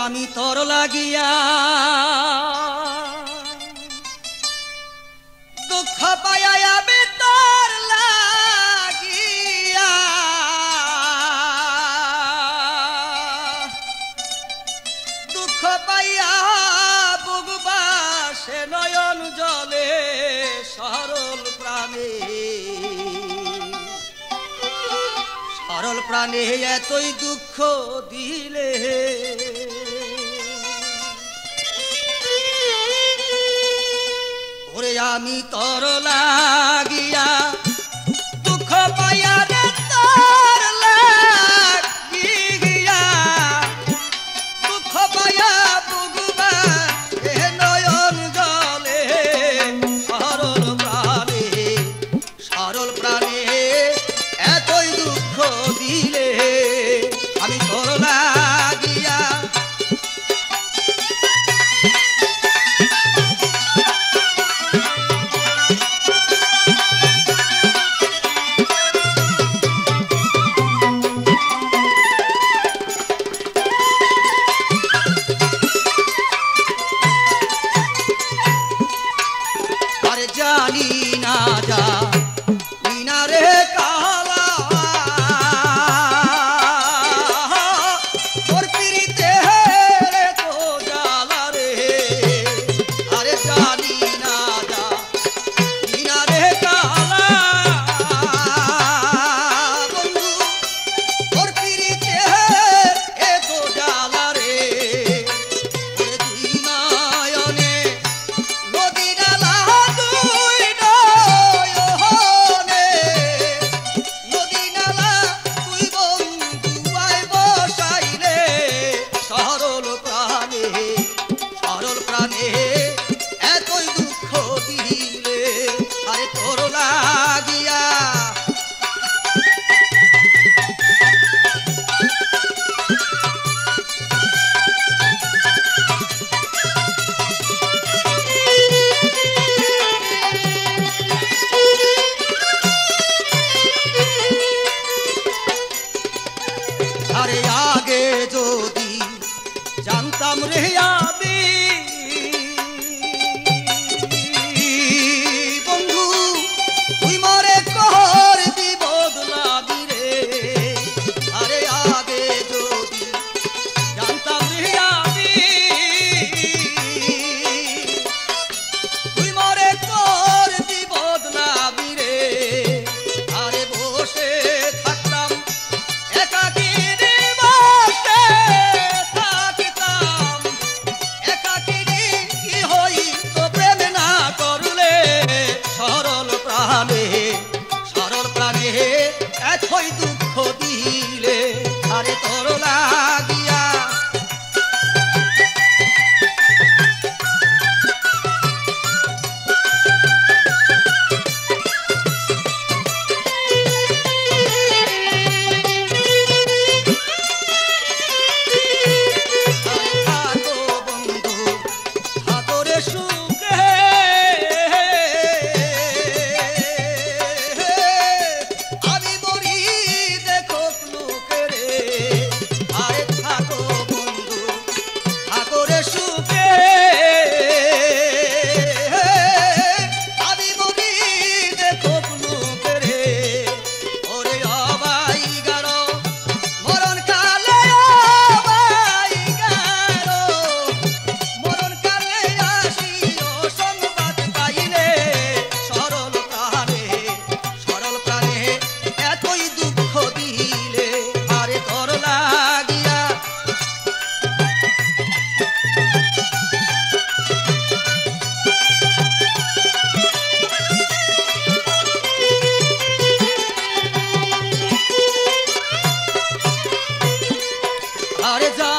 আমি তোর লাগিয়া দুঃখ পাইয়া আমি তোর লাগিয়া দুঃখ পাইয়া বুকবাসে নয়ন জলে সরল প্রাণে সরল প্রাণে এতই দুঃখ দিলে ওরে আমি তোর লাগিয়া দুঃখ পাইয়া রে তোর লাগিয়া দুঃখ পাইয়া বুকবা এ নয়ন জলে সরল প্রাণে এতই দুঃখ দিলে আমি তোর লাগিয়া আরে জানি না জানি না রে কালা তোর পিরিতে রে তো জ্বালা রে আরে জানি না জানি না রে কালা বন্ধু তোর পিরিতে এ তো জ্বালা রে ওরে দুই নয়নে নদী নালা দুই নয়নে নদী নালা তুই বন্ধু আয় বসাইলে সরল প্রাণে এতই দুঃখ দিলে আরে তোর লাগিয়া আরে আগে যদি জানতাম রে আমি বন্ধু তুই মরে কর দি বদলাবি রে আরে আগে যদি জানতাম রে আমি তুই মরে কর দি বদলাবি রে আরে বসে থাকতাম একাকী বসে থাকতাম একাকিনী কি হইত প্রেম না করলে সরল প্রাণে এতই দুঃখ দিলে আরে তোর লাগিয়া থাকো বন্ধু থাকো রে সুখে আমি মরি দেখো লোকে রে আরে থাকো বন্ধু থাকো রে সুখে আমি মরি দেখো লোকে রে ওরে অবাই গারো মরণ কালে অবাই গারো মরণ কালে আসিও সংবাদ পাইলে সরল প্রাণে এতই দুঃখ দিলে আরে তোর লাগিয়া আরে যা